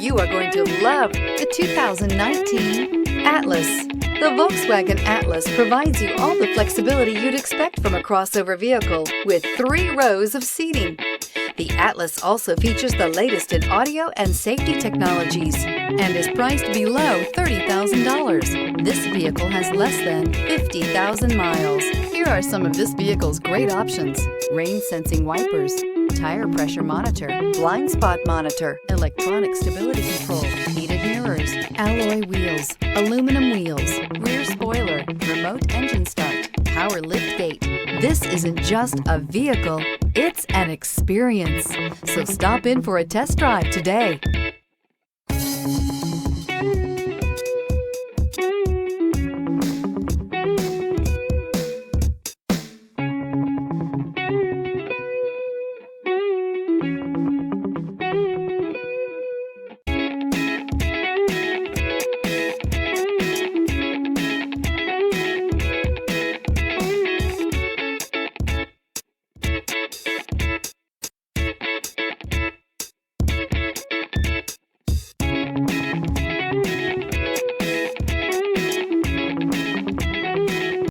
You are going to love the 2019 Atlas. The Volkswagen Atlas provides you all the flexibility you'd expect from a crossover vehicle with 3 rows of seating. The Atlas also features the latest in audio and safety technologies and is priced below $30,000. This vehicle has less than 50,000 miles. Here are some of this vehicle's great options: rain sensing wipers, tire pressure monitor, blind spot monitor, electronic stability control, heated mirrors, alloy wheels, aluminum wheels, rear spoiler, remote engine start, power lift gate. This isn't just a vehicle, it's an experience. So stop in for a test drive today.